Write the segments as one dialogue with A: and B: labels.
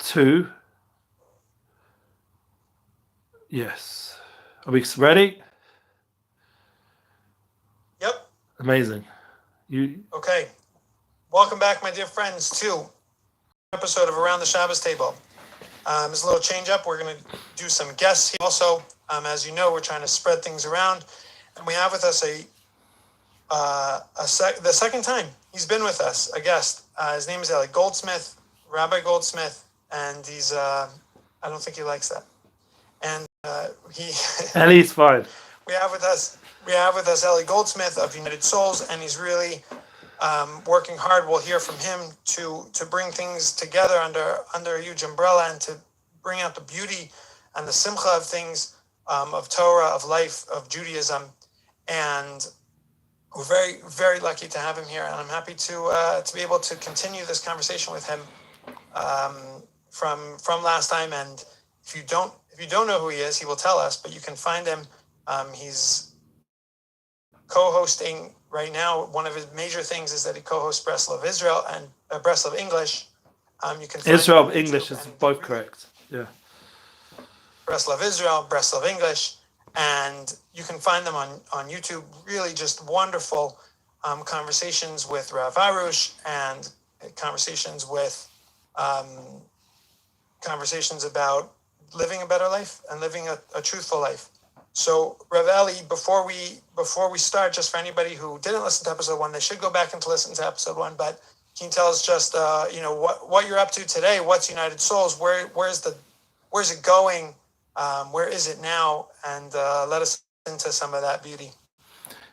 A: 2. Yes. Are we ready?
B: Yep.
A: Amazing.
B: Okay. Welcome back, my dear friends, to episode of Around the Shabbos Table. It's a little change up. We're going to do some guests here. Also, as you know, we're trying to spread things around, and we have with us the second time he's been with us, a guest. His name is Eli Goldsmith, Rabbi Goldsmith, and he's I don't think he likes that. And
A: Ellie's fine.
B: We have with us Eli Goldsmith of United Souls, and he's really working hard. We'll hear from him to bring things together under a huge umbrella and to bring out the beauty and the simcha of things, of Torah, of life, of Judaism. And we're very, very lucky to have him here, and I'm happy to be able to continue this conversation with him from last time. And if you don't know who he is, he will tell us, but you can find him. He's co-hosting right now. One of his major things is that he co-hosts Breslov Israel and Breslov English. You can find
A: Israel English is both correct. Yeah.
B: Breslov Israel, Breslov English, and you can find them on YouTube. Really, just wonderful conversations with Rav Arush and conversations about living a better life and living a truthful life. So, Rav Ellie, before we start, just for anybody who didn't listen to episode 1, they should go back and to listen to episode 1. But can you tell us just what you're up to today? What's United Souls? Where's it going? Where is it now? And let us into some of that beauty.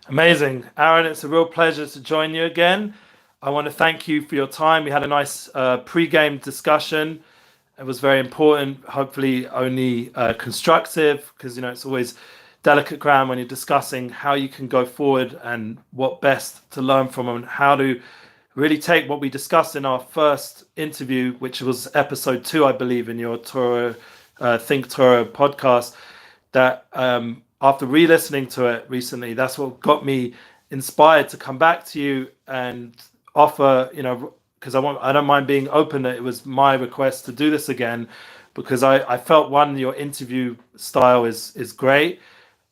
A: Amazing, Ahron. It's a real pleasure to join you again. I want to thank you for your time. We had a nice pre-game discussion. It was very important, hopefully only constructive, because it's always delicate ground when you're discussing how you can go forward and what best to learn from, and how to really take what we discussed in our first interview, which was episode 2, I believe, in your Torah Think Torah podcast. That after re-listening to it recently, that's what got me inspired to come back to you and offer, because I don't mind being open that it was my request to do this again, because I felt, one, your interview style is great,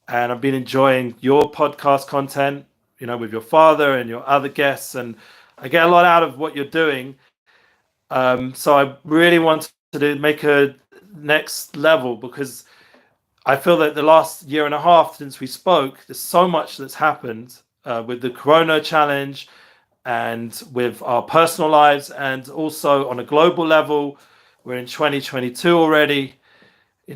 A: and I've been enjoying your podcast content, with your father and your other guests, and I get a lot out of what you're doing. So I really want to make a next level, because I feel that the last year and a half since we spoke, there's so much that's happened with the Corona challenge, and with our personal lives, and also on a global level. We're in 2022 already.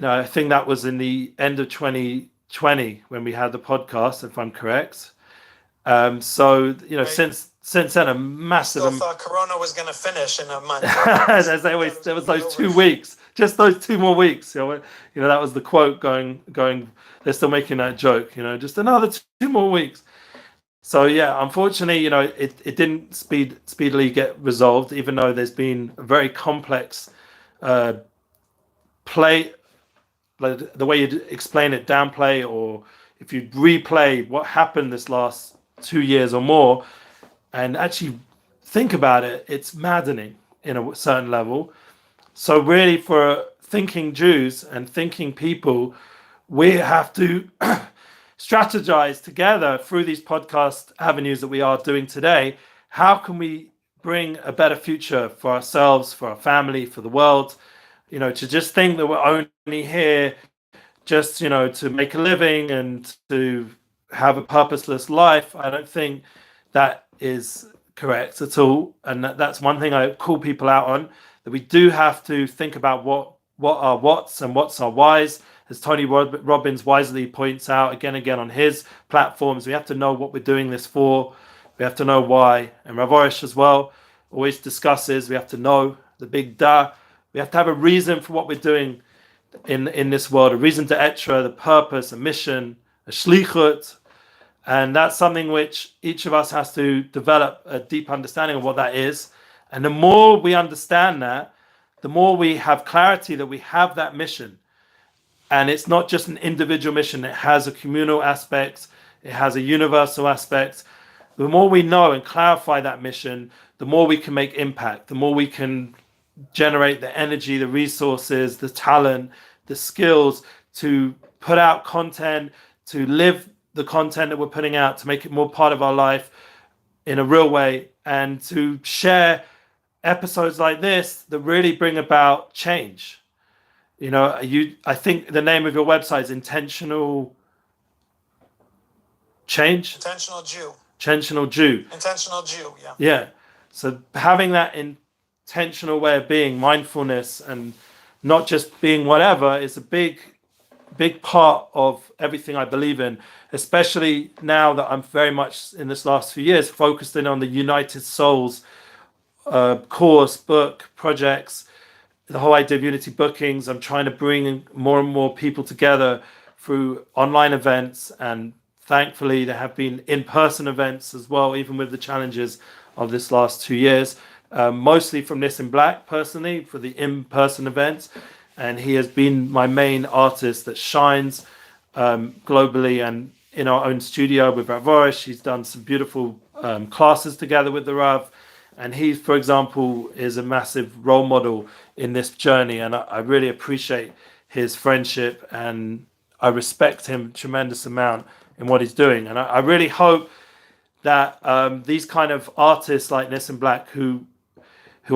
A: I think that was in the end of 2020 when we had the podcast, if I'm correct. Right. Since then, a massive.
B: Still thought Corona was going to finish in a month.
A: There was those 2 weeks, just those 2 more weeks. That was the quote going. They're still making that joke. Just another 2 more weeks. So yeah, unfortunately, it didn't speedily get resolved, even though there's been a very complex play, like the way you explain it, downplay, or if you replay what happened this last 2 years or more, and actually think about it, it's maddening in a certain level. So really, for thinking Jews and thinking people, we have to strategize together through these podcast avenues that we are doing today. How can we bring a better future for ourselves, for our family, for the world? To just think that we're only here just, to make a living and to have a purposeless life. I don't think that is correct at all. And that's one thing I call people out on, that we do have to think about what are what's and what's our whys. As Tony Robbins wisely points out again and again on his platforms, we have to know what we're doing this for. We have to know why. And Rav Arush as well always discusses, we have to know the big da. We have to have a reason for what we're doing in this world, a reason to etra, the purpose, a mission, a shlichut. And that's something which each of us has to develop a deep understanding of what that is. And the more we understand that, the more we have clarity that we have that mission. And it's not just an individual mission. It has a communal aspect. It has a universal aspect. The more we know and clarify that mission, the more we can make impact, the more we can generate the energy, the resources, the talent, the skills to put out content, to live the content that we're putting out, to make it more part of our life in a real way, and to share episodes like this that really bring about change. I think the name of your website is Intentional Change.
B: Intentional Jew.
A: Intentional Jew.
B: Intentional Jew. Yeah.
A: Yeah. So having that intentional way of being, mindfulness, and not just being whatever, is a big part of everything I believe in, especially now that I'm very much in this last few years focused in on the United Souls course, book, projects, the whole idea of unity bookings. I'm trying to bring more and more people together through online events, and thankfully there have been in-person events as well, even with the challenges of this last 2 years, mostly from Nissim Black personally for the in-person events. And he has been my main artist that shines globally, and in our own studio with Rav Orish, he's done some beautiful classes together with the Rav. And he, for example, is a massive role model in this journey. And I really appreciate his friendship, and I respect him a tremendous amount in what he's doing. And I really hope that these kind of artists like Nissim Black, who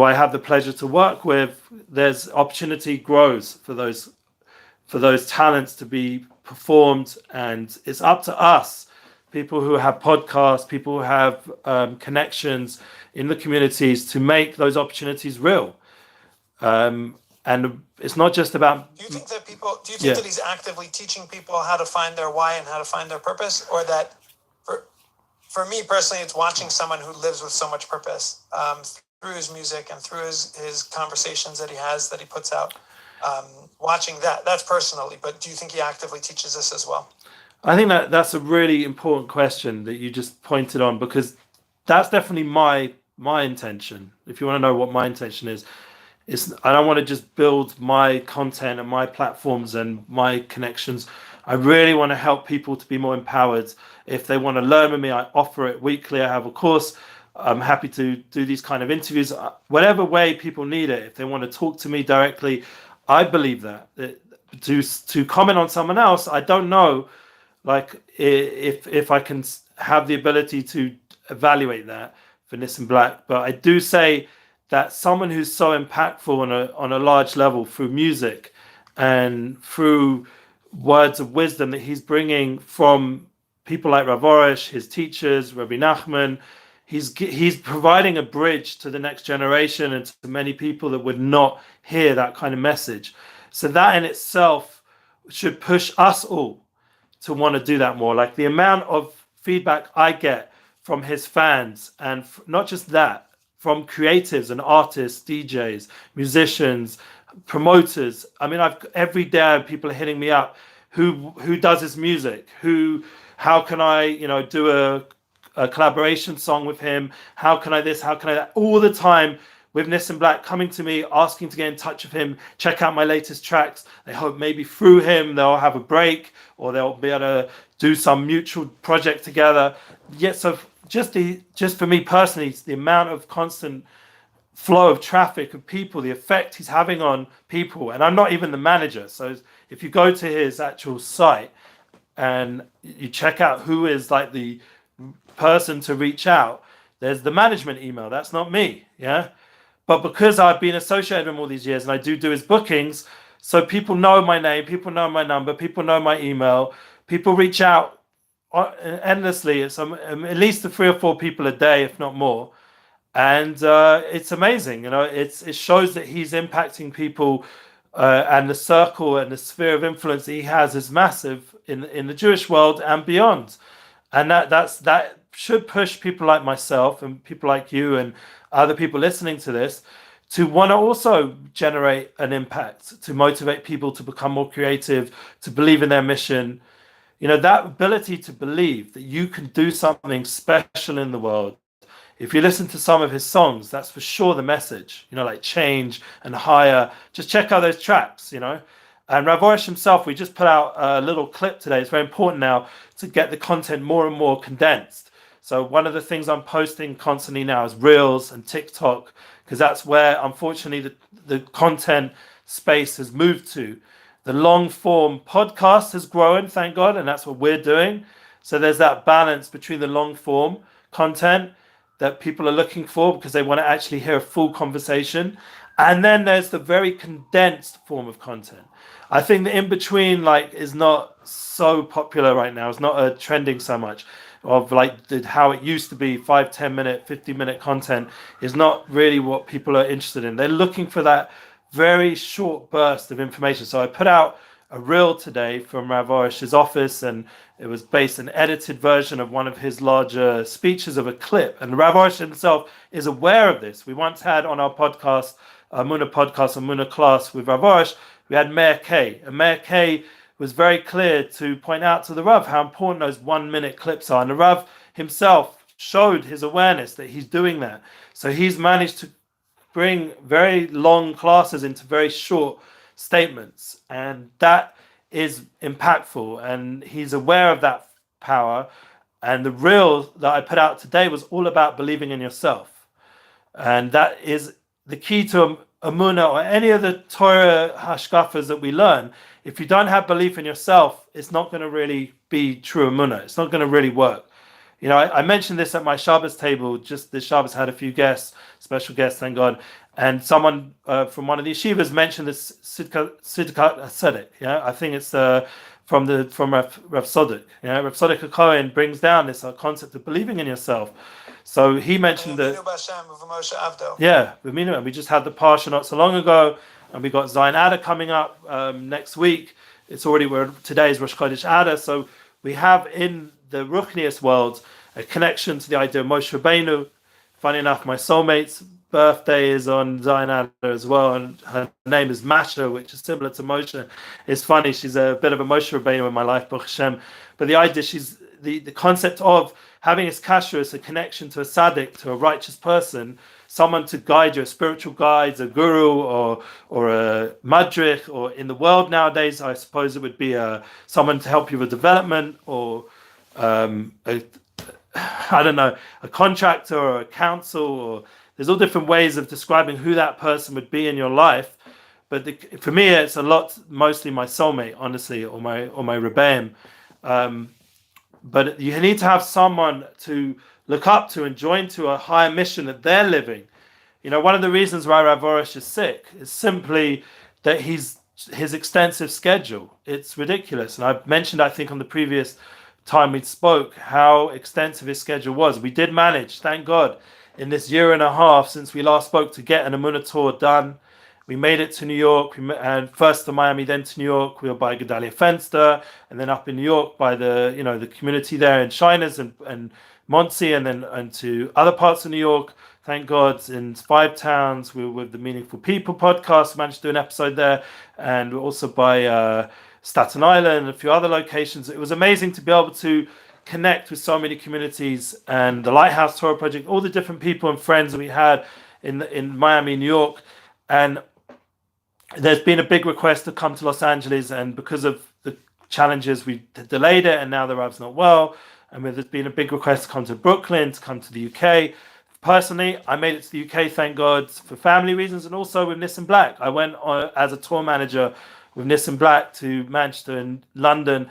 A: I have the pleasure to work with, there's opportunity grows for those talents to be performed. And it's up to us, people who have podcasts, people who have connections in the communities, to make those opportunities real. And it's not just about...
B: Do you think that he's actively teaching people how to find their why and how to find their purpose? Or that, for me personally, it's watching someone who lives with so much purpose through his music and through his conversations that he has, that he puts out, watching that's personally. But do you think he actively teaches us as well?
A: I think that's a really important question that you just pointed on, because that's definitely my intention. If you want to know what my intention is, I don't want to just build my content and my platforms and my connections. I really want to help people to be more empowered. If they want to learn with me, I offer it weekly. I have a course. I'm happy to do these kind of interviews, whatever way people need it. If they want to talk to me directly, I believe that to comment on someone else, I don't know, like if I can have the ability to evaluate that for Nissim Black. But I do say that someone who's so impactful on a large level through music and through words of wisdom that he's bringing from people like Rav Orish, his teachers, Rabbi Nachman, he's providing a bridge to the next generation and to many people that would not hear that kind of message. So that in itself should push us all to want to do that more. Like the amount of feedback I get from his fans, and not just that, from creatives and artists, DJs, musicians, promoters. I mean, every day people are hitting me up. Who does his music? How can I, do a collaboration song with him? How can I this? How can I that? All the time with Nissim Black coming to me, asking to get in touch with him, check out my latest tracks. They hope maybe through him they'll have a break, or they'll be able to do some mutual project together. Yeah, so just for me personally, the amount of constant flow of traffic of people, the effect he's having on people, and I'm not even the manager. So if you go to his actual site and you check out who is like the person to reach out, there's the management email. That's not me, yeah. But because I've been associated with him all these years, and I do his bookings, so people know my name, people know my number, people know my email, people reach out endlessly. It's at least 3 or 4 people a day, if not more. And it's amazing, it shows that he's impacting people, and the circle and the sphere of influence that he has is massive in the Jewish world and beyond. And that should push people like myself and people like you and other people listening to this to want to also generate an impact, to motivate people to become more creative, to believe in their mission. That ability to believe that you can do something special in the world. If you listen to some of his songs, that's for sure the message, like Change and Higher. Just check out those tracks, And Rav Orish himself, we just put out a little clip today. It's very important now to get the content more and more condensed. So one of the things I'm posting constantly now is Reels and TikTok because that's where, unfortunately, the content space has moved to. The long form podcast has grown, thank God, and that's what we're doing. So there's that balance between the long form content that people are looking for because they want to actually hear a full conversation. And then there's the very condensed form of content. I think the in between is not so popular right now. It's not trending so much of how it used to be. 5-10 minute 50-minute content is not really what people are interested in. They're looking for that very short burst of information. So I put out a reel today from Rav Orish's office, and it was based an edited version of one of his larger speeches of a clip. And Rav Orish himself is aware of this. We once had on our podcast, Emuna class with Rav Orish, we had Meir K. And Meir K was very clear to point out to the Rav how important those 1-minute clips are. And the Rav himself showed his awareness that he's doing that. So he's managed to bring very long classes into very short statements, and that is impactful, and he's aware of that power. And the reel that I put out today was all about believing in yourself, and that is the key to Emuna or any of the Torah hashkafas that we learn. If you don't have belief in yourself, it's not going to really be true Emuna. It's not going to really work. I mentioned this at my Shabbos table. Just this Shabbos had a few guests, special guests, thank God. And someone from one of the yeshivas mentioned this Sidkat Tzedek. Yeah, I think it's from Rav Sodek. Rav Sodek HaKohen brings down this concept of believing in yourself. So he mentioned that. Yeah, and we just had the Parsha not so long ago, and we got Zayin Adar coming up next week. It's already today is Rosh Chodesh Adar, so we have in the Ruchnius world a connection to the idea of Moshe Rabbeinu. Funny enough, my soulmate's birthday is on Zayin Adar as well, and her name is Masha, which is similar to Moshe. It's funny, she's a bit of a Moshe Rabbeinu in my life, Baruch Hashem. But the idea, she's the concept of having his kasher as a connection to a tzaddik, to a righteous person, someone to guide you, a spiritual guide, a guru or a madrich, or in the world nowadays, I suppose it would be someone to help you with development, or a contractor or a counsel, or there's all different ways of describing who that person would be in your life. But for me, it's mostly my soulmate, honestly, or my rebbeim. But you need to have someone to look up to and join to a higher mission that they're living. One of the reasons why Rav Orish is sick is simply that his extensive schedule. It's ridiculous. And I've mentioned, I think, on the previous time we spoke, how extensive his schedule was. We did manage, thank God, in this year and a half since we last spoke, to get an Emuna tour done. We made it to New York, and first to Miami, then to New York. We were by Gedalia Fenster, and then up in New York by the community there in Shiners and Monsey, and then to other parts of New York. Thank God, in 5 towns. We were with the Meaningful People podcast, managed to do an episode there, and we're also by Staten Island and a few other locations. It was amazing to be able to connect with so many communities, and the Lighthouse Torah Project, all the different people and friends that we had in Miami, New York. And there's been a big request to come to Los Angeles, and because of the challenges, we delayed it, and now the Rav's not well. And there's been a big request to come to Brooklyn, to come to the UK. Personally, I made it to the UK, thank God, for family reasons, and also with Nissan Black. I went as a tour manager with Nissan Black to Manchester and London,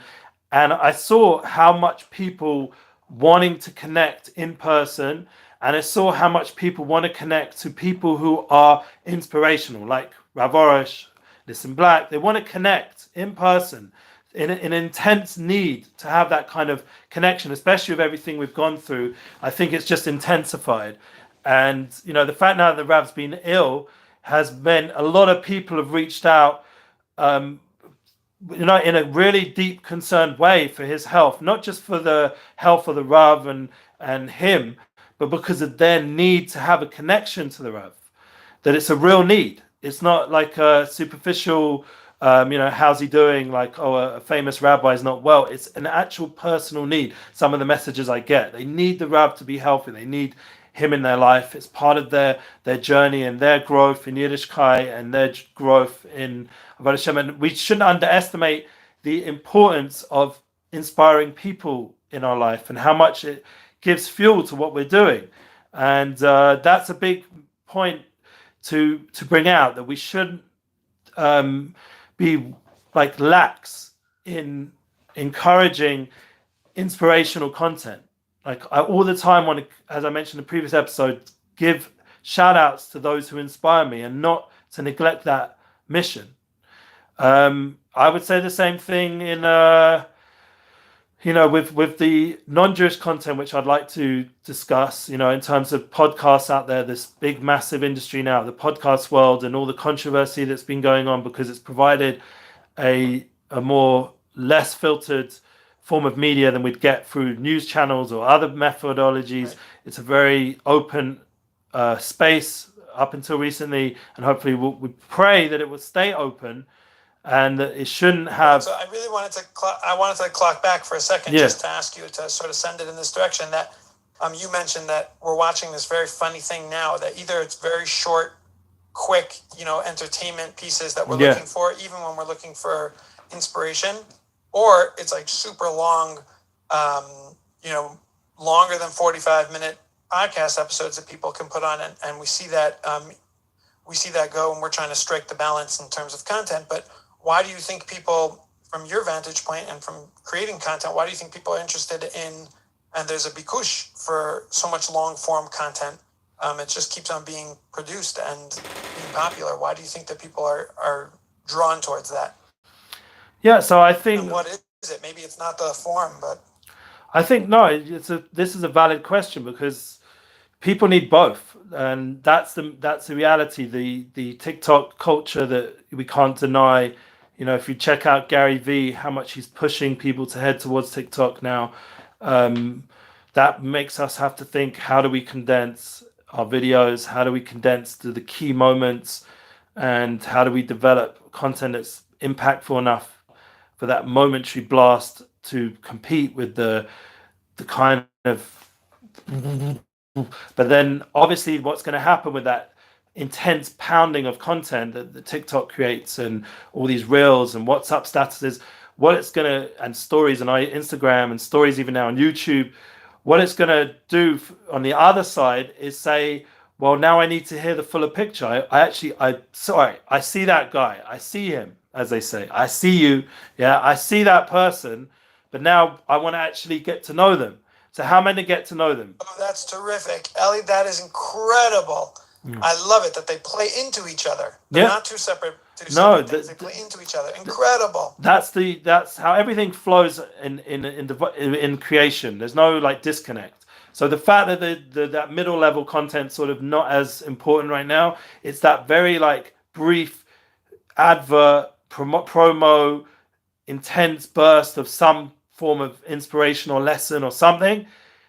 A: and I saw how much people wanting to connect in person, and I saw how much people want to connect to people who are inspirational, like Rav Orish, Nissan Black. They want to connect in person, in an intense need to have that kind of connection, especially with everything we've gone through. I think it's just intensified. And, the fact now that Rav's been ill has meant a lot of people have reached out, in a really deep, concerned way for his health, not just for the health of the Rav and him, but because of their need to have a connection to the Rav, that it's a real need. It's not like a superficial, how's he doing? Like, a famous rabbi is not well. It's an actual personal need. Some of the messages I get, they need the Rav to be healthy. They need him in their life. It's part of their journey and their growth in Yiddishkeit and their growth in Avodah Hashem. And we shouldn't underestimate the importance of inspiring people in our life and how much it gives fuel to what we're doing. And that's a big point to bring out, that we shouldn't be like lax in encouraging inspirational content. Like I all the time want to, as I mentioned in the previous episode, give shout outs to those who inspire me and not to neglect that mission. I would say the same thing in with the non-Jewish content, which I'd like to discuss, in terms of podcasts out there, this big, massive industry now, the podcast world, and all the controversy that's been going on because it's provided a more less filtered form of media than we'd get through news channels or other methodologies. Right. It's a very open space up until recently, and hopefully we pray that it will stay open. And it shouldn't have.
B: So I really wanted to clock back for a second, just to ask you to sort of send it in this direction. That you mentioned that we're watching this very funny thing now. That either it's very short, quick, entertainment pieces that we're looking for, even when we're looking for inspiration, or it's like super long, longer than 45-minute podcast episodes that people can put on, and we see that go, and we're trying to strike the balance in terms of content, but. Why do you think people, from your vantage point and from creating content, why do you think people are interested in, and there's a bikush for so much long form content? It just keeps on being produced and being popular. Why do you think that people are drawn towards that?
A: Yeah, so I think.
B: And what is it? Maybe it's not the form, but.
A: I think this is a valid question because people need both, and that's the reality. The TikTok culture that we can't deny. If you check out Gary Vee, how much he's pushing people to head towards TikTok now, that makes us have to think: how do we condense our videos? How do we condense the key moments? And how do we develop content that's impactful enough for that momentary blast to compete with the kind of. But then obviously what's going to happen with that intense pounding of content that the TikTok creates and all these reels and WhatsApp statuses, what it's going to, and stories on Instagram and stories even now on YouTube, what it's going to do on the other side is say, well, now I need to hear the fuller picture. I see that guy. I see him, as they say. I see you. Yeah, I see that person. But now I want to actually get to know them. So how am I going to get to know them?
B: Oh, that's terrific. Ellie, that is incredible. I love it that they play into each other. They're not two separate things. They play into each other. Incredible.
A: That's how everything flows in creation. There's no like disconnect. So the fact that that middle level content sort of not as important right now, it's that very like brief advert promo intense burst of some form of inspirational lesson or something,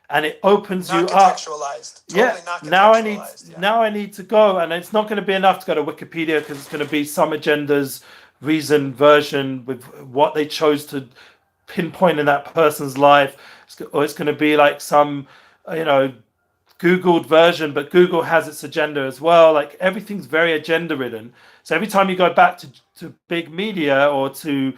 A: and it opens you up. Now I need to go, and it's not going to be enough to go to Wikipedia because it's going to be some agenda's reasoned version with what they chose to pinpoint in that person's life, or it's going to be like some Googled version, but Google has its agenda as well. Like everything's very agenda ridden. So every time you go back to big media or to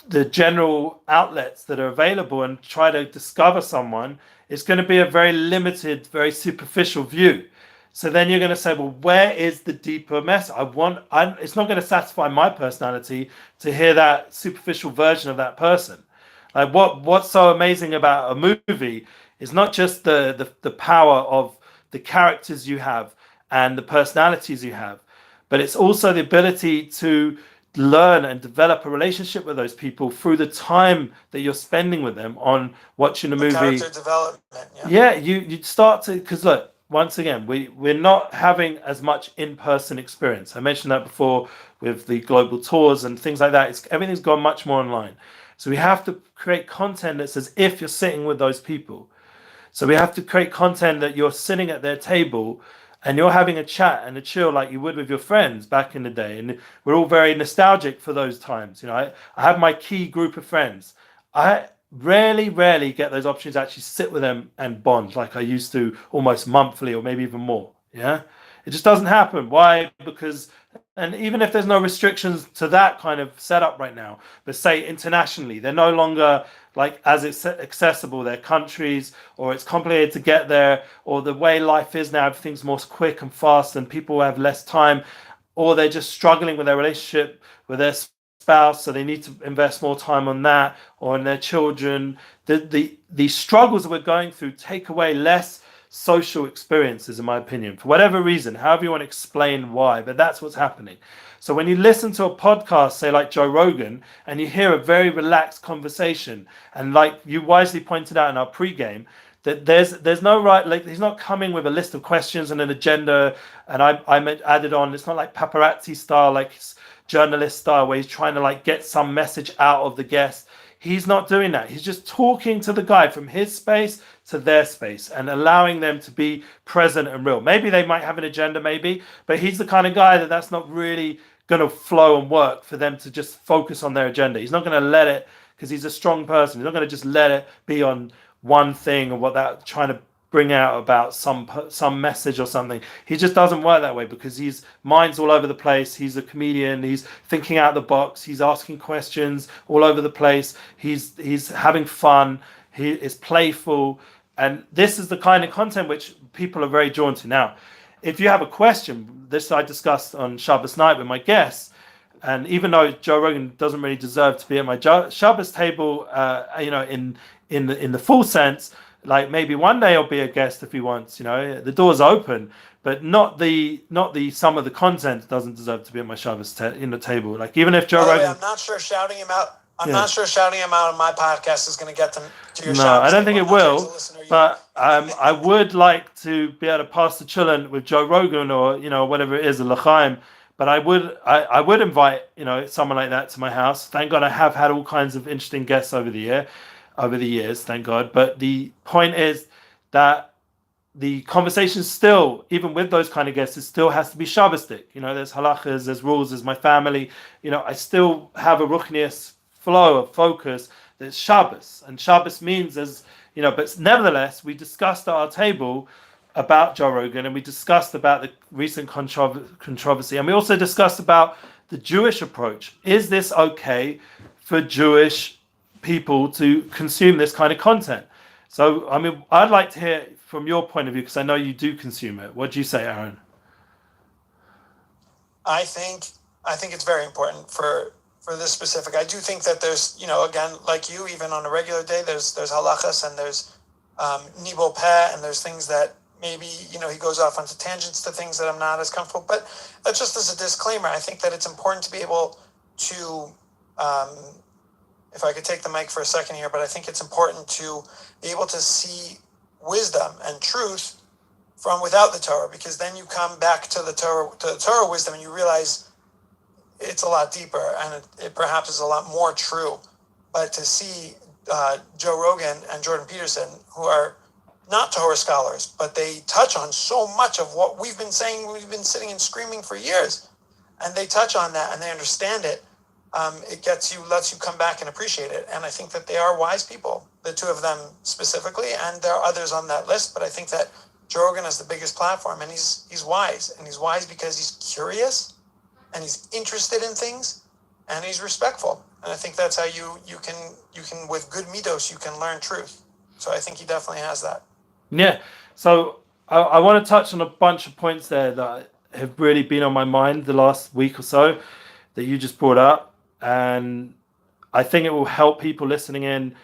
A: the general outlets that are available and try to discover someone, it's going to be a very limited, very superficial view. So then you're going to say, well, where is the deeper message? It's not going to satisfy my personality to hear that superficial version of that person. Like what's so amazing about a movie is not just the power of the characters you have and the personalities you have, but it's also the ability to learn and develop a relationship with those people through the time that you're spending with them on watching a movie.
B: Character development.
A: You start to, because look, once again, we're not having as much in-person experience. I mentioned that before with the global tours and things like that. Everything's gone much more online. So we have to create content that's as if you're sitting with those people. So we have to create content that you're sitting at their table and you're having a chat and a chill like you would with your friends back in the day. And we're all very nostalgic for those times. I have my key group of friends. I rarely get those opportunities to actually sit with them and bond like I used to almost monthly or maybe even more. Yeah. It just doesn't happen. Why? Because, and even if there's no restrictions to that kind of setup right now, but say internationally, they're no longer like as it's accessible, their countries, or it's complicated to get there, or the way life is now, everything's more quick and fast and people have less time, or they're just struggling with their relationship with their spouse, so they need to invest more time on that, or on their children. The struggles that we're going through take away less social experiences, in my opinion, for whatever reason, however you want to explain why, but that's what's happening. So when you listen to a podcast, say like Joe Rogan, and you hear a very relaxed conversation, and like you wisely pointed out in our pregame, that there's no right, like he's not coming with a list of questions and an agenda, and I meant added on, it's not like paparazzi style, like journalist style, where he's trying to like get some message out of the guest. He's not doing that. He's just talking to the guy from his space to their space and allowing them to be present and real. Maybe they might have an agenda, maybe, but he's the kind of guy that's not really going to flow and work for them to just focus on their agenda. He's not going to let it, because he's a strong person. He's not going to just let it be on one thing or what that trying to bring out about some message or something. He just doesn't work that way, because his mind's all over the place. He's a comedian. He's thinking out the box. He's asking questions all over the place. He's having fun. He is playful. And this is the kind of content which people are very drawn to. Now, if you have a question, this I discussed on Shabbos night with my guests, and even though Joe Rogan doesn't really deserve to be at my Shabbos table, in the full sense, like maybe one day I'll be a guest if he wants, the door's open, but not the some of the content doesn't deserve to be at my Shabbos table. Like even if Joe Rogan,
B: I'm not sure shouting him out. I'm not sure shouting him out on my podcast is going to get them to your Shabbos.
A: No, I don't think it will. But I would like to be able to pass the chillin with Joe Rogan or whatever it is, a l'chaim. But I would invite someone like that to my house. Thank God I have had all kinds of interesting guests over the years, thank God. But the point is that the conversation still, even with those kind of guests, it still has to be Shabbosdik. There's halachas, there's rules, there's my family. I still have a ruchnius flow of focus that's Shabbos. And Shabbos means but nevertheless, we discussed at our table about Joe Rogan, and we discussed about the recent controversy, and we also discussed about the Jewish approach. Is this okay for Jewish people to consume this kind of content? So, I'd like to hear from your point of view, because I know you do consume it. What do you say, Ahron?
B: I think it's very important for this specific. I do think that there's, again, like you, even on a regular day, there's halachas and there's nibul peh, and there's things that maybe, he goes off onto tangents to things that I'm not as comfortable. But just as a disclaimer, I think that it's important to be able to, if I could take the mic for a second here, but I think it's important to be able to see wisdom and truth from without the Torah, because then you come back to the Torah wisdom and you realize it's a lot deeper and it perhaps is a lot more true. But to see Joe Rogan and Jordan Peterson, who are not Torah scholars, but they touch on so much of what we've been saying, we've been sitting and screaming for years, and they touch on that and they understand it. It lets you come back and appreciate it. And I think that they are wise people, the two of them specifically, and there are others on that list, but I think that Joe Rogan has the biggest platform, and he's wise, and he's wise because he's curious and he's interested in things and he's respectful. And I think that's how you can with good midos, you can learn truth. So I think he definitely has that.
A: Yeah. So I want to touch on a bunch of points there that have really been on my mind the last week or so that you just brought up. And I think it will help people listening in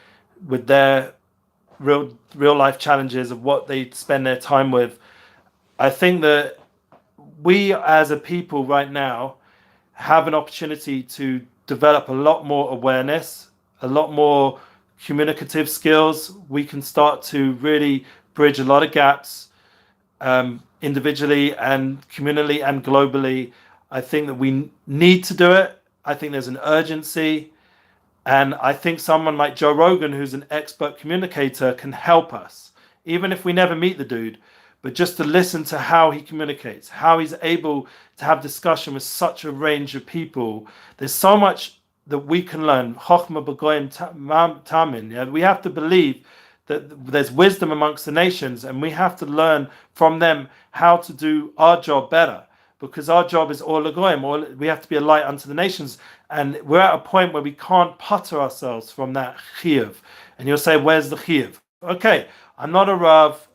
A: with their real life challenges of what they spend their time with. I think that we as a people right now have an opportunity to develop a lot more awareness, a lot more communicative skills. We can start to really bridge a lot of gaps individually and communally and globally. I think that we need to do it. I think there's an urgency. And I think someone like Joe Rogan, who's an expert communicator, can help us, even if we never meet the dude, but just to listen to how he communicates, how he's able to have discussion with such a range of people. There's so much that we can learn. Chochmah b'goyim tamin. Yeah? We have to believe that there's wisdom amongst the nations, and we have to learn from them how to do our job better, because our job is or legoyim, or we have to be a light unto the nations, and we're at a point where we can't putter ourselves from that chiyuv. And you'll say, where's the chiyuv? Okay, I'm not a rav,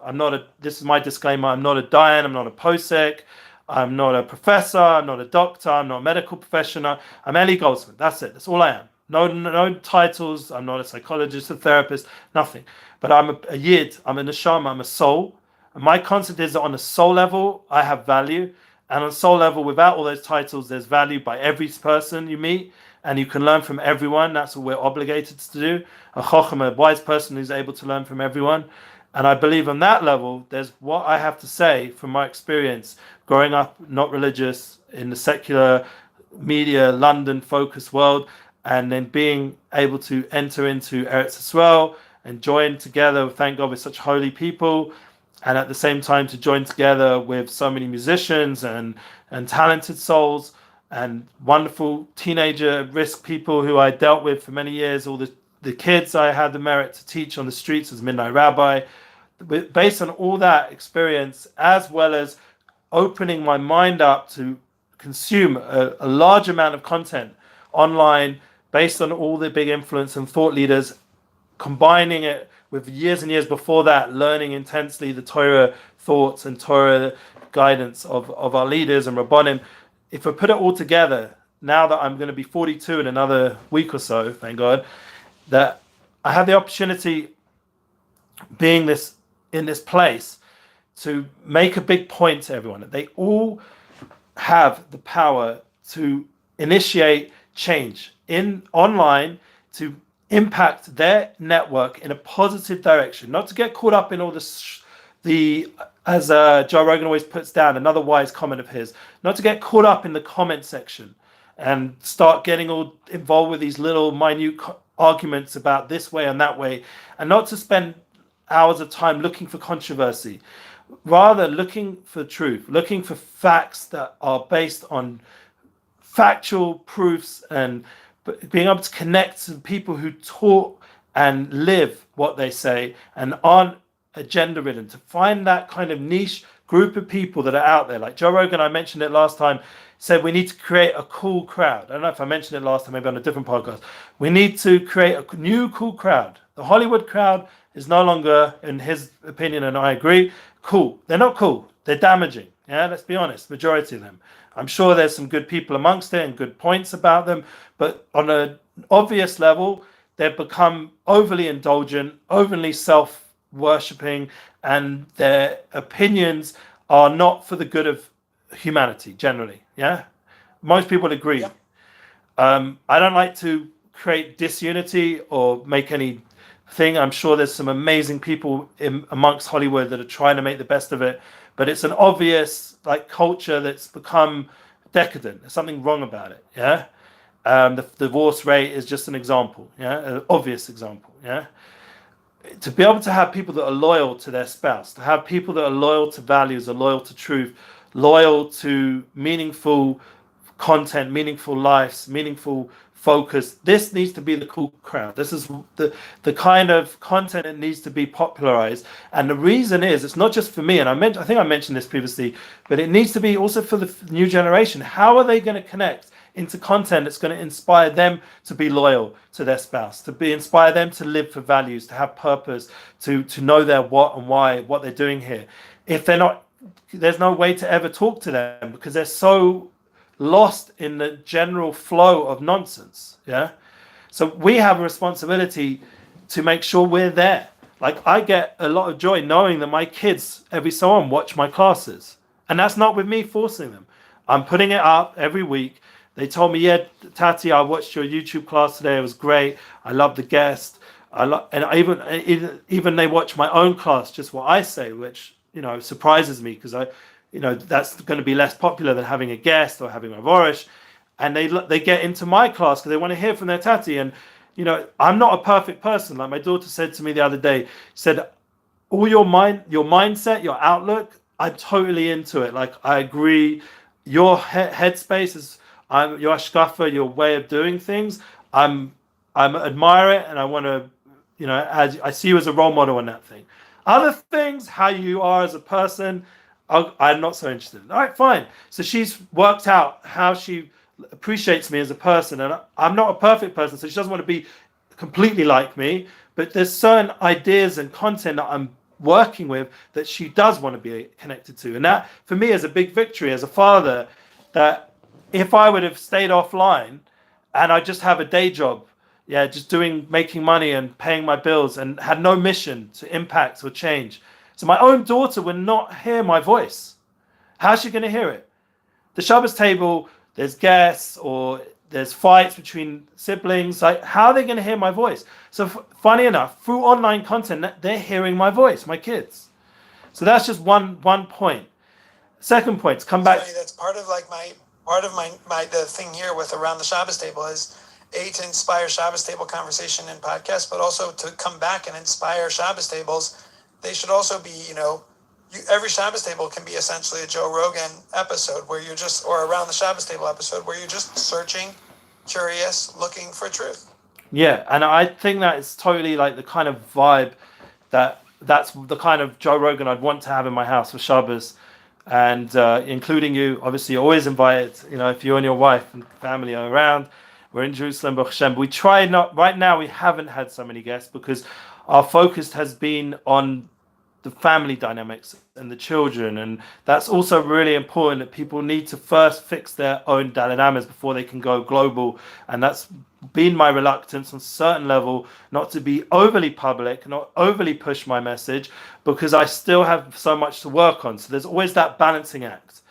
A: this is my disclaimer, I'm not a dayan, I'm not a posek, I'm not a professor, I'm not a doctor, I'm not a medical professional, I'm Eli Goldsmith, that's it, that's all I am. No titles, I'm not a psychologist, a therapist, nothing. But I'm a yid, I'm a neshama, I'm a soul. And my concept is that on a soul level, I have value. And on a soul level, without all those titles, there's value by every person you meet. And you can learn from everyone. That's what we're obligated to do. A chochem, a wise person who's able to learn from everyone. And I believe on that level, there's what I have to say from my experience, growing up not religious, in the secular media, London-focused world, and then being able to enter into Eretz Yisrael and join together, thank God, with such holy people, and at the same time to join together with so many musicians and talented souls and wonderful teenager risk people who I dealt with for many years, all the kids I had the merit to teach on the streets as Midnight Rabbi. Based on all that experience, as well as opening my mind up to consume a large amount of content online, based on all the big influence and thought leaders, combining it with years and years before that, learning intensely the Torah thoughts and Torah guidance of our leaders and Rabbanim. If I put it all together, now that I'm going to be 42 in another week or so, thank God, that I have the opportunity, being in this place, to make a big point to everyone. They all have the power to initiate change online, to impact their network in a positive direction, not to get caught up in all the as Joe Rogan always puts down, another wise comment of his, not to get caught up in the comment section and start getting all involved with these little minute arguments about this way and that way, and not to spend hours of time looking for controversy, rather looking for truth, looking for facts that are based on factual proofs, and being able to connect to people who talk and live what they say and aren't agenda ridden, to find that kind of niche group of people that are out there. Like Joe Rogan, I mentioned it last time, said we need to create a cool crowd. I don't know if I mentioned it last time, maybe on a different podcast. We need to create a new cool crowd. The Hollywood crowd is no longer, in his opinion, and I agree, cool. They're not cool. They're damaging. Yeah, let's be honest, majority of them. I'm sure there's some good people amongst it and good points about them, but on an obvious level, they've become overly indulgent, overly self-worshipping, and their opinions are not for the good of humanity generally. Yeah, most people agree. Yeah. I don't like to create disunity or make any thing. I'm sure there's some amazing people amongst Hollywood that are trying to make the best of it, but it's an obvious culture that's become decadent. There's something wrong about it. Yeah, the divorce rate is just an example. Yeah, an obvious example. Yeah, to be able to have people that are loyal to their spouse, to have people that are loyal to values, are loyal to truth, loyal to meaningful content, meaningful lives, meaningful focus. This needs to be the cool crowd. This is the kind of content that needs to be popularized. And the reason is, it's not just for me, and I think I mentioned this previously, but it needs to be also for the new generation. How are they going to connect into content that's going to inspire them to be loyal to their spouse, to inspire them to live for values, to have purpose, to know their what and why, what they're doing here? If they're not, there's no way to ever talk to them because they're so lost in the general flow of nonsense. Yeah, so we have a responsibility to make sure we're there. Like, I get a lot of joy knowing that my kids every so on watch my classes, and that's not with me forcing them. I'm putting it up every week. They told me, yeah, Tati, I watched your YouTube class today, it was great, I love the guest, and even they watch my own class, just what I say, which surprises me, because that's going to be less popular than having a guest or having a Vorish. And they get into my class because they want to hear from their Tati. And, I'm not a perfect person. Like my daughter said to me the other day, said, all your mindset, your outlook, I'm totally into it. Like, I agree. Your headspace is, your ashkafa, your way of doing things, I'm admire it, and I want to, as I see you as a role model in that thing. Other things, how you are as a person, I'm not so interested in. All right, fine. So she's worked out how she appreciates me as a person, and I'm not a perfect person, so she doesn't want to be completely like me, but there's certain ideas and content that I'm working with that she does want to be connected to. And that for me is a big victory as a father, that if I would have stayed offline and I just have a day job, just making money and paying my bills and had no mission to impact or change, so my own daughter would not hear my voice. How's she going to hear it? The Shabbos table, there's guests or there's fights between siblings. Like, how are they going to hear my voice? So funny enough, through online content, they're hearing my voice, my kids. So that's just one point. Second point, to come back.
B: That's part of my the thing here with Around the Shabbos Table is to inspire Shabbos Table conversation and podcasts, but also to come back and inspire Shabbos tables. They should also be, every Shabbos table can be essentially a Joe Rogan episode or Around the Shabbos Table episode where you're just searching, curious, looking for truth.
A: Yeah, and I think that is totally like the kind of vibe that's the kind of Joe Rogan I'd want to have in my house for Shabbos, and including you. Obviously, you're always invited. If you and your wife and family are around, we're in Jerusalem, Baruch Hashem. We try not right now. We haven't had so many guests because our focus has been on the family dynamics and the children, and that's also really important, that people need to first fix their own dynamics before they can go global. And that's been my reluctance on a certain level, not to be overly public, not overly push my message, because I still have so much to work on. So there's always that balancing act.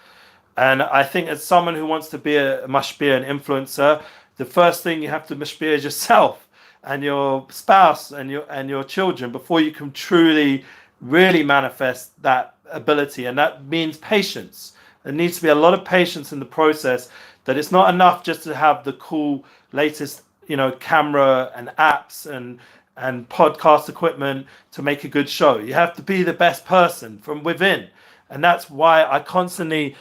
A: And I think as someone who wants to be a mashpia, an influencer, the first thing you have to mashpia is yourself and your spouse and your children before you can truly really manifest that ability. And that means patience. There needs to be a lot of patience in the process, that it's not enough just to have the cool latest camera and apps and podcast equipment to make a good show. You have to be the best person from within. And that's why I constantly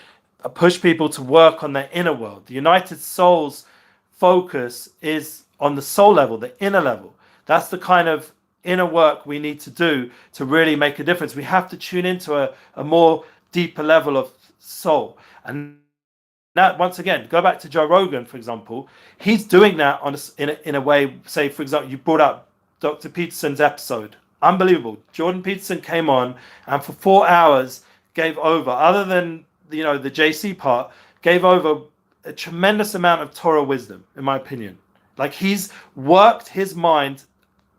A: push people to work on their inner world. The United Soul's focus is on the soul level, the inner level. That's the kind of inner work we need to do to really make a difference. We have to tune into a more deeper level of soul. And that, once again, go back to Joe Rogan, for example. He's doing that in a way. Say, for example, you brought up Dr. Peterson's episode. Unbelievable. Jordan Peterson came on and for 4 hours gave over, other than the JC part, gave over a tremendous amount of Torah wisdom, in my opinion. Like, he's worked his mind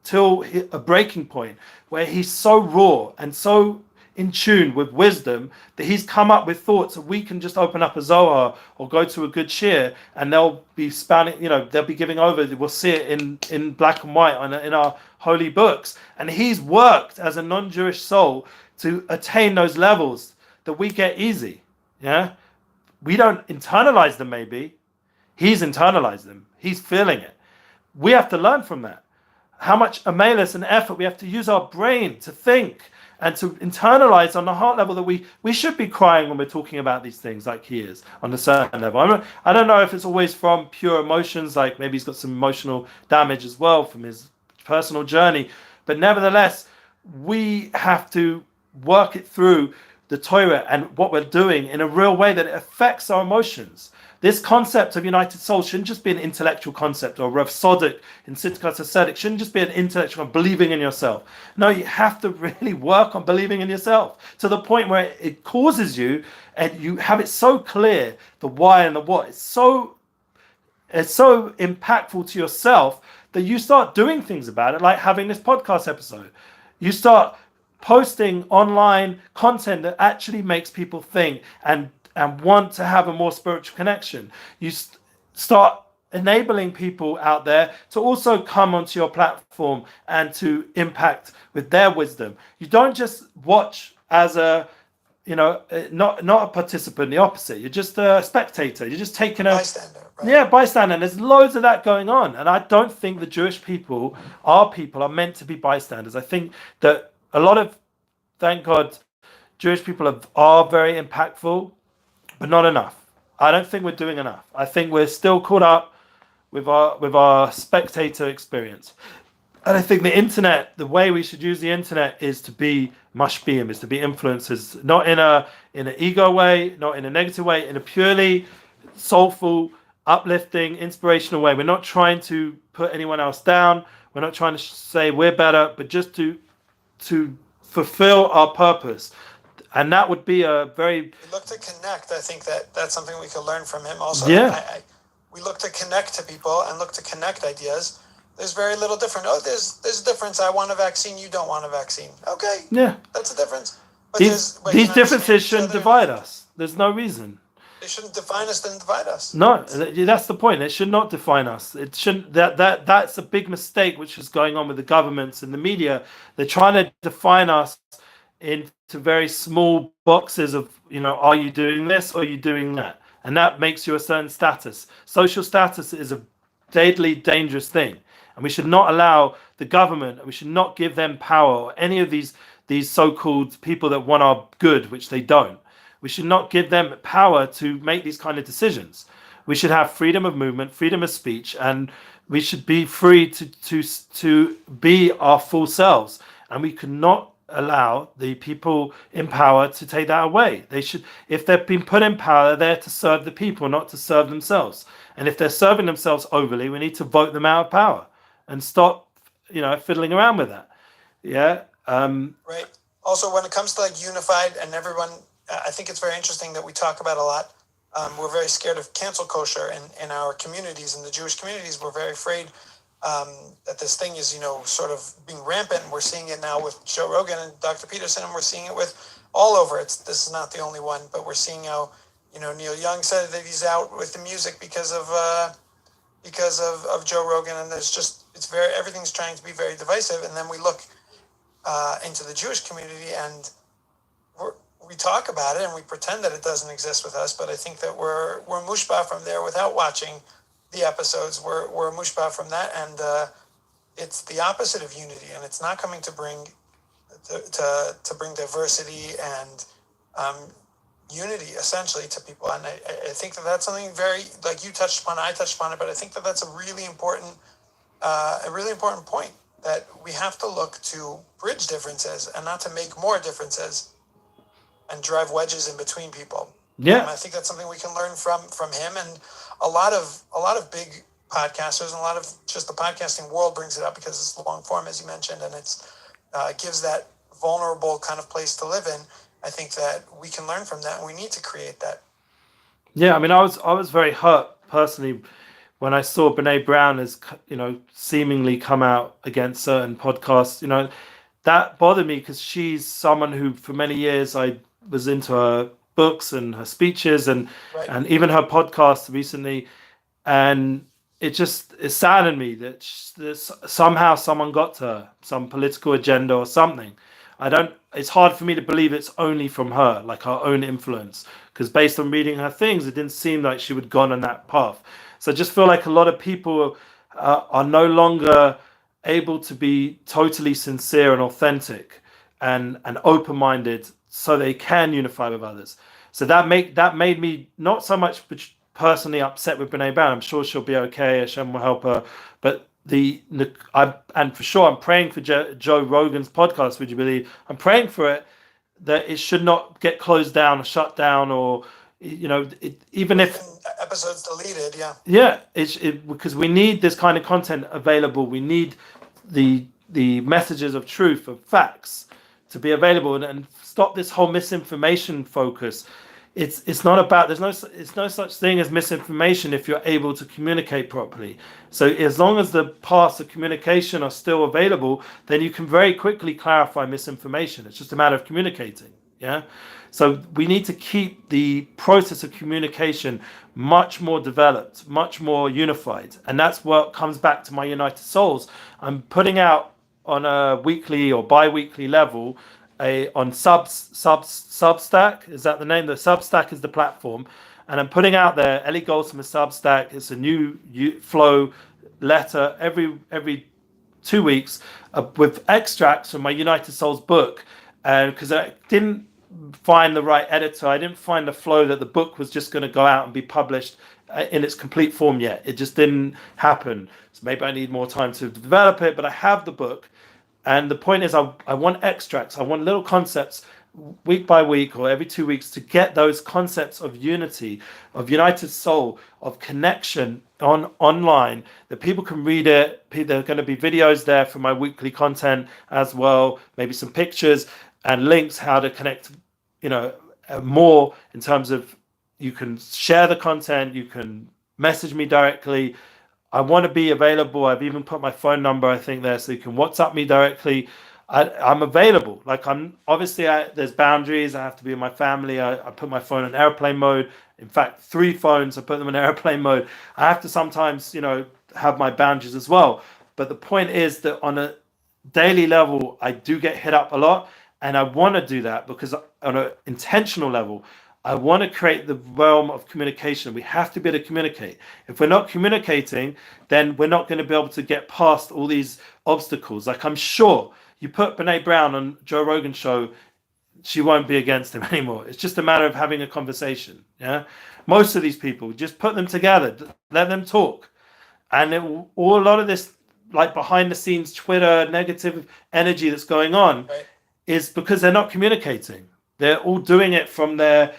A: till a breaking point where he's so raw and so in tune with wisdom that he's come up with thoughts that we can just open up a Zohar or go to a good shir and they'll be spanning, they'll be giving over. We'll see it in black and white in our holy books. And he's worked as a non-Jewish soul to attain those levels that we get easy. Yeah, we don't internalize them. Maybe he's internalized them. He's feeling it. We have to learn from that. How much amalus and effort we have to use our brain to think and to internalize on the heart level that we should be crying when we're talking about these things, like he is on a certain level. I don't know if it's always from pure emotions, like maybe he's got some emotional damage as well from his personal journey, but nevertheless, we have to work it through the Torah and what we're doing in a real way that it affects our emotions. This concept of United Soul shouldn't just be an intellectual concept, or Rav Sodiq in Sitkat Ascetic shouldn't just be an intellectual believing in yourself. No, you have to really work on believing in yourself to the point where it causes you, and you have it so clear, the why and the what. It's so impactful to yourself that you start doing things about it, like having this podcast episode. You start posting online content that actually makes people think and want to have a more spiritual connection. You start enabling people out there to also come onto your platform and to impact with their wisdom. You don't just watch as a, not a participant, the opposite. You're just a spectator. You're just taking a
B: bystander. Right?
A: Yeah, bystander. And there's loads of that going on. And I don't think the Jewish people, our people, are meant to be bystanders. I think that a lot of, thank God, Jewish people are very impactful, but not enough. I don't think we're doing enough. I think we're still caught up with our spectator experience. And I think the internet, the way we should use the internet is to be mashpiyim, is to be influencers, not in an ego way, not in a negative way, in a purely soulful, uplifting, inspirational way. We're not trying to put anyone else down. We're not trying to say we're better, but just to fulfill our purpose. And that would be a very...
B: We look to connect. I think that's something we could learn from him also.
A: Yeah.
B: We look to connect to people and look to connect ideas. There's very little different. Oh, there's a difference. I want a vaccine. You don't want a vaccine. Okay.
A: Yeah.
B: That's a difference. But
A: these differences shouldn't divide us. There's no reason.
B: They shouldn't define us, then divide us.
A: No, that's the point. It should not define us. It shouldn't. That's a big mistake which is going on with the governments and the media. They're trying to define us into very small boxes of, are you doing this or are you doing that? And that makes you a certain status. Social status is a deadly dangerous thing. And we should not allow the government, we should not give them power, or any of these so-called people that want our good, which they don't. We should not give them power to make these kind of decisions. We should have freedom of movement, freedom of speech, and we should be free to be our full selves. And we cannot allow the people in power to take that away. They should, if they've been put in power, they're there to serve the people, not to serve themselves. And if they're serving themselves overly, we need to vote them out of power and stop, fiddling around with that. Yeah.
B: Right. Also, when it comes to unified and everyone, I think it's very interesting that we talk about a lot. We're very scared of cancel culture in our communities, in the Jewish communities. We're very afraid that this thing is, sort of being rampant. And we're seeing it now with Joe Rogan and Dr. Peterson, and we're seeing it with all over. This is not the only one, but we're seeing how, Neil Young said that he's out with the music because of Joe Rogan, and everything's trying to be very divisive. And then we look into the Jewish community, and we talk about it and we pretend that it doesn't exist with us, but I think that we're mushba from there without watching the episodes. We're mushba from that, and it's the opposite of unity, and it's not coming to bring bring diversity and unity essentially to people. And I think that's something very, like you touched upon, I touched upon it, but I think that's a really important point, that we have to look to bridge differences and not to make more differences and drive wedges in between people.
A: Yeah.
B: I think that's something we can learn from him, and a lot of big podcasters and a lot of just the podcasting world brings it up because it's long form, as you mentioned, and it's gives that vulnerable kind of place to live in. I think that we can learn from that, and we need to create that.
A: Yeah, I mean, I was very hurt personally when I saw Brene Brown as seemingly come out against certain podcasts. That bothered me because she's someone who for many years I was into her books and her speeches and
B: Right.
A: and even her podcast recently, and it saddened me that somehow someone got to her, some political agenda or something. It's hard for me to believe it's only from her, like her own influence, because based on reading her things, it didn't seem like she would gone on that path. So I just feel like a lot of people are no longer able to be totally sincere and authentic and open-minded so they can unify with others. So that made me not so much personally upset with Brene Brown. I'm sure she'll be okay. Hashem will help her. But and for sure, I'm praying for Joe Rogan's podcast. Would you believe? I'm praying for it, that it should not get closed down or shut down, or even if
B: episodes deleted.
A: Yeah, because we need this kind of content available. We need the messages of truth, of facts, to be available, and stop this whole misinformation focus. It's not about, it's no such thing as misinformation if you're able to communicate properly. So as long as the paths of communication are still available, then you can very quickly clarify misinformation. It's just a matter of communicating. Yeah. So we need to keep the process of communication much more developed, much more unified. And that's what comes back to my United Souls. I'm putting out on a weekly or bi-weekly level on Substack. Is that the name? The Substack is the platform. And I'm putting out there Eli Goldsmith Substack. It's a new flow letter every 2 weeks with extracts from my United Souls book. And because I didn't find the right editor, I didn't find the flow that the book was just going to go out and be published in its complete form yet. It just didn't happen. So maybe I need more time to develop it, but I have the book. And the point is, I want extracts. I want little concepts week by week or every 2 weeks to get those concepts of unity, of united soul, of connection online, that people can read it. There are going to be videos there for my weekly content as well, maybe some pictures and links how to connect, more in terms of you can share the content, you can message me directly. I want to be available. I've even put my phone number, I think, there, so you can WhatsApp me directly. I'm available. Like, I'm obviously, there's boundaries. I have to be with my family. I put my phone on airplane mode. In fact, 3 phones, I put them in airplane mode. I have to sometimes, have my boundaries as well. But the point is that on a daily level, I do get hit up a lot. And I want to do that because on an intentional level, I want to create the realm of communication. We have to be able to communicate. If we're not communicating, then we're not going to be able to get past all these obstacles. Like, I'm sure you put Brene Brown on Joe Rogan show, she won't be against him anymore. It's just a matter of having a conversation. Yeah. Most of these people, just put them together, let them talk. And a lot of this, like, behind the scenes Twitter negative energy that's going on, right, is because they're not communicating. They're all doing it from their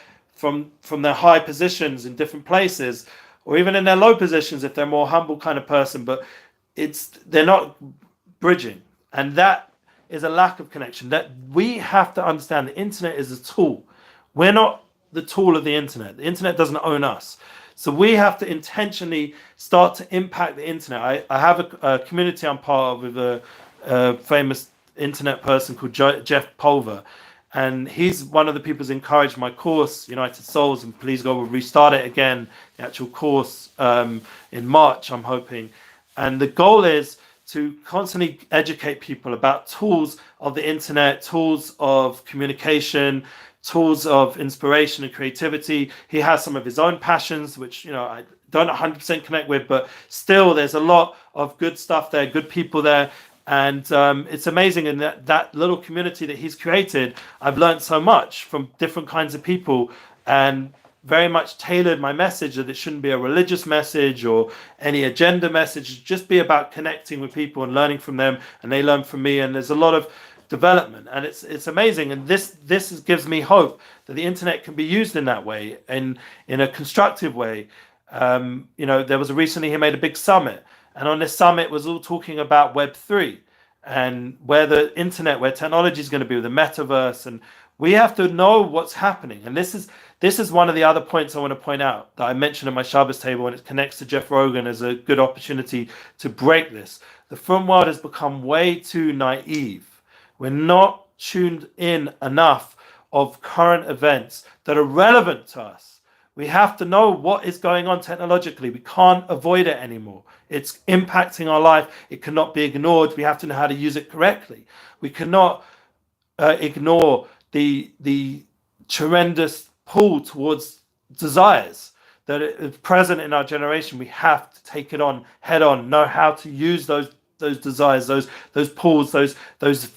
A: high positions in different places, or even in their low positions if they're a more humble kind of person, but they're not bridging. And that is a lack of connection. That we have to understand. The internet is a tool. We're not the tool of the internet. The internet doesn't own us. So we have to intentionally start to impact the internet. I have a community I'm part of with a famous internet person called Jeff Pulver. And he's one of the people who's encouraged my course, United Souls, and please God, we'll restart it again, the actual course in March, I'm hoping. And the goal is to constantly educate people about tools of the internet, tools of communication, tools of inspiration and creativity. He has some of his own passions, which, I don't 100% connect with, but still there's a lot of good stuff there, good people there. And it's amazing in that little community that he's created. I've learned so much from different kinds of people, and very much tailored my message that it shouldn't be a religious message or any agenda message. Just be about connecting with people and learning from them, and they learn from me. And there's a lot of development, and it's amazing. And this gives me hope that the internet can be used in that way, in a constructive way. There was recently he made a big summit. And on this summit was all talking about Web3 and where the internet, where technology is going to be, with the metaverse. And we have to know what's happening. And this is one of the other points I want to point out that I mentioned at my Shabbos table, and it connects to Jeff Rogan as a good opportunity to break this. The film world has become way too naive. We're not tuned in enough of current events that are relevant to us. We have to know what is going on technologically. We can't avoid it anymore. It's impacting our life. It cannot be ignored. We have to know how to use it correctly. We cannot ignore the tremendous pull towards desires that is present in our generation. We have to take it on head on, know how to use those desires, those pulls, those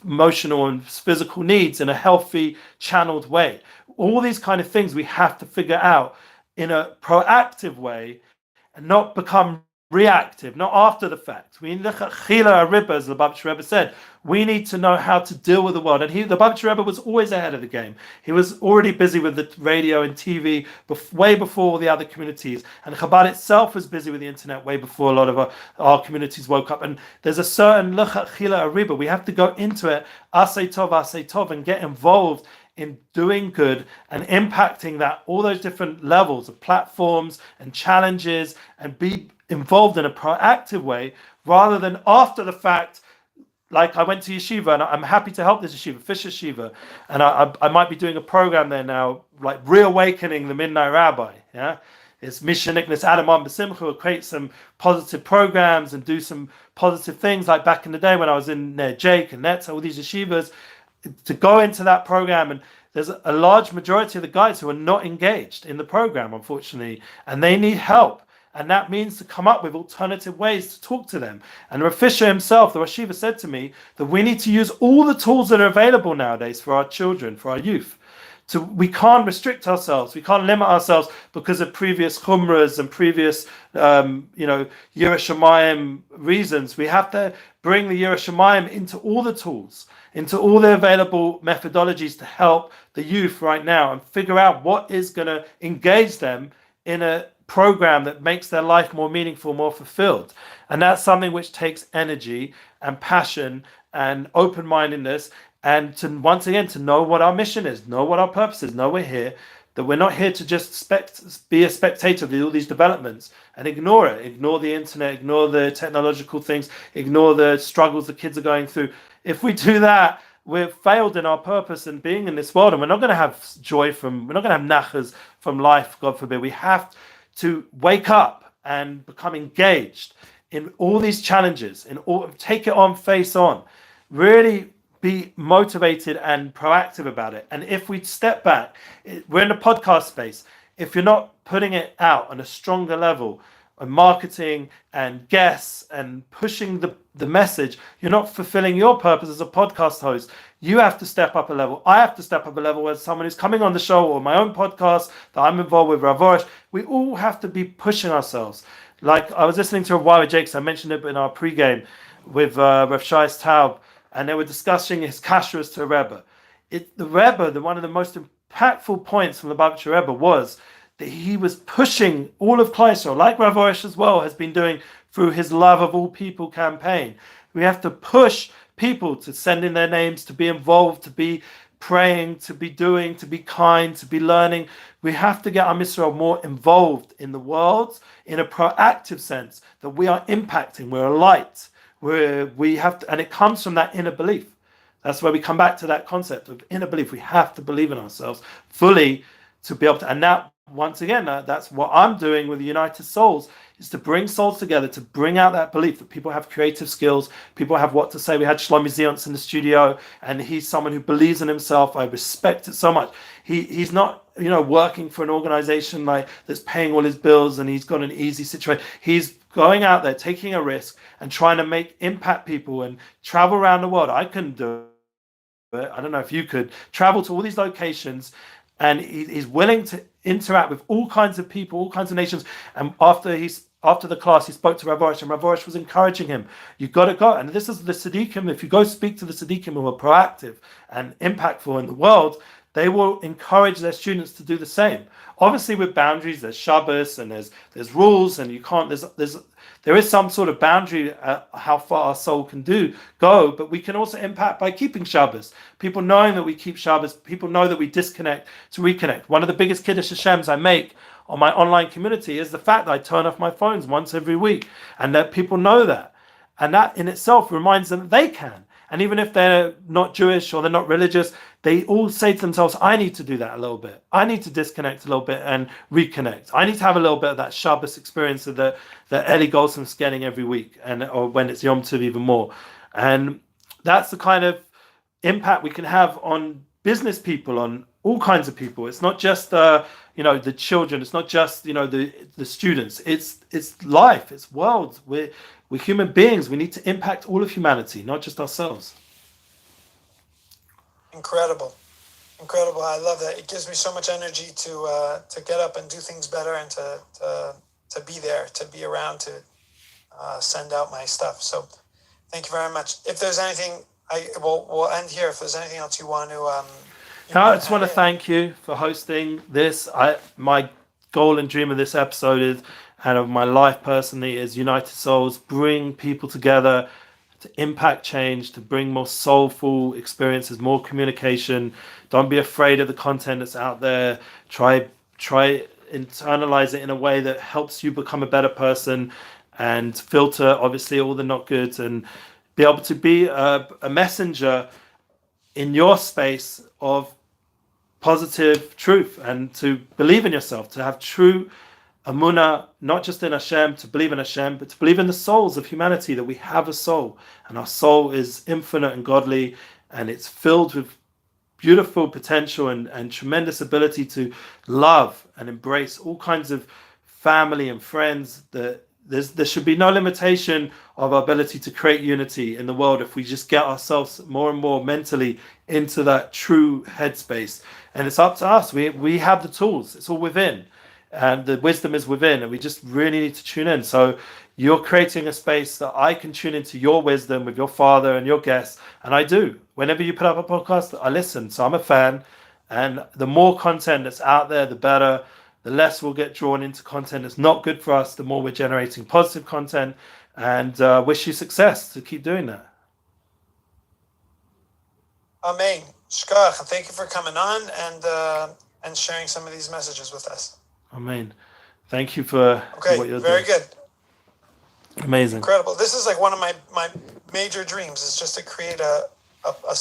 A: emotional and physical needs in a healthy, channeled way. All these kind of things we have to figure out in a proactive way and not become reactive, not after the fact. We look at Chila Ariba, as the Lubavitcher Rebbe said. We need to know how to deal with the world. And the Lubavitcher Rebbe was always ahead of the game. He was already busy with the radio and TV way before all the other communities. And Chabad itself was busy with the internet way before a lot of our communities woke up. And there's a certain look at Chila Ariba. We have to go into it, asay tov, and get involved in doing good and impacting that, all those different levels of platforms and challenges, and be involved in a proactive way rather than after the fact. Like, I went to yeshiva, and I'm happy to help this yeshiva, Fish Yeshiva, and I might be doing a program there now, like reawakening the Midnight Rabbi. Yeah, it's Mishaniknas Adamon B'Simcha, will create some positive programs and do some positive things, like back in the day when I was in Jake and Netza, all these yeshivas, to go into that program. And there's a large majority of the guys who are not engaged in the program, unfortunately, and they need help. And that means to come up with alternative ways to talk to them. And Rav Fisher himself, the Rosh Yeshiva, said to me that we need to use all the tools that are available nowadays for our children, for our youth, we can't restrict ourselves. We can't limit ourselves because of previous chumras and previous, Yiras Shamayim reasons. We have to bring the Yiras Shamayim into all the tools, into all the available methodologies to help the youth right now and figure out what is going to engage them in a program that makes their life more meaningful, more fulfilled. And that's something which takes energy and passion and open-mindedness, and to once again to know what our mission is, know what our purpose is, know we're here, that we're not here to just be a spectator of all these developments and ignore it, ignore the internet, ignore the technological things, ignore the struggles the kids are going through. If we do that, we've failed in our purpose and being in this world, and we're not going to have joy we're not going to have nachas from life, God forbid. We have to wake up and become engaged in all these challenges, take it on, face on, really be motivated and proactive about it. And if we step back, we're in the podcast space. If you're not putting it out on a stronger level, on marketing and guests and pushing the message, you're not fulfilling your purpose as a podcast host. You have to step up a level. I have to step up a level as someone who's coming on the show, or my own podcast that I'm involved with, Ravosh. We all have to be pushing ourselves. Like I was listening to Rav Jakes, I mentioned it in our pregame with Rav Shais Taub, and they were discussing his kashrus to Rebbe. The Rebbe, one of the most impactful points from the Lubavitcher Rebbe was that he was pushing all of Klal Yisrael, like Rav Orish as well has been doing through his Love of All People campaign. We have to push people to send in their names, to be involved, to be praying, to be doing, to be kind, to be learning. We have to get Am Yisrael more involved in the world in a proactive sense, that we are impacting, we're a light. We have to, and it comes from that inner belief. That's where we come back to that concept of inner belief. We have to believe in ourselves fully to be able to. And now, once again, that's what I'm doing with the United Souls, is to bring souls together, to bring out that belief that people have creative skills, people have what to say. We had Shlomi Zions in the studio, and he's someone who believes in himself. I respect it so much. He's not, working for an organization like that's paying all his bills and he's got an easy situation. He's going out there, taking a risk and trying to impact people and travel around the world. I couldn't do it. I don't know if you could travel to all these locations, and he's willing to interact with all kinds of people, all kinds of nations. And after the class, he spoke to Rav Orish, and Rav Orish was encouraging him. You've got to go. And this is the Tzaddikim. If you go speak to the Tzaddikim who are proactive and impactful in the world, they will encourage their students to do the same. Obviously, with boundaries, there's Shabbos and there's rules, and you can't. There is some sort of boundary how far our soul can go, but we can also impact by keeping Shabbos. People knowing that we keep Shabbos, people know that we disconnect to reconnect. One of the biggest Kiddush Hashems I make on my online community is the fact that I turn off my phones once every week, and that people know that. And that in itself reminds them that they can. And even if they're not Jewish or they're not religious, they all say to themselves, I need to do that a little bit. I need to disconnect a little bit and reconnect. I need to have a little bit of that Shabbos experience that Eli Goldsmith's getting every week, or when it's Yom Tov even more. And that's the kind of impact we can have on business people, on all kinds of people. It's not just the children. It's not just the students. It's life. It's worlds. We're human beings. We need to impact all of humanity, not just ourselves.
B: Incredible. I love that. It gives me so much energy to get up and do things better, and to be there, to be around, to send out my stuff. So thank you very much. If there's anything, we'll end here. If there's anything else you want to
A: I just want to thank you for hosting this. My goal and dream of this episode is, and of my life personally, is United Souls, bring people together to impact change, to bring more soulful experiences, more communication. Don't be afraid of the content that's out there. Try internalize it in a way that helps you become a better person, and filter obviously all the not goods, and be able to be a messenger in your space of positive truth, and to believe in yourself, to have true Emuna, not just in Hashem, to believe in Hashem, but to believe in the souls of humanity, that we have a soul, and our soul is infinite and godly, and it's filled with beautiful potential and tremendous ability to love and embrace all kinds of family and friends that there should be no limitation of our ability to create unity in the world if we just get ourselves more and more mentally into that true headspace. And it's up to us. We have the tools. It's all within. And the wisdom is within. And we just really need to tune in. So you're creating a space that I can tune into your wisdom with your father and your guests. And I do. Whenever you put up a podcast, I listen. So I'm a fan. And the more content that's out there, the better. The less we'll get drawn into content that's not good for us, the more we're generating positive content. And wish you success to keep doing that.
B: Amen. Shkach, thank you for coming on and sharing some of these messages with us.
A: Amen. Thank you for what you're doing.
B: Very good.
A: Amazing.
B: Incredible. This is like one of my major dreams, is just to create a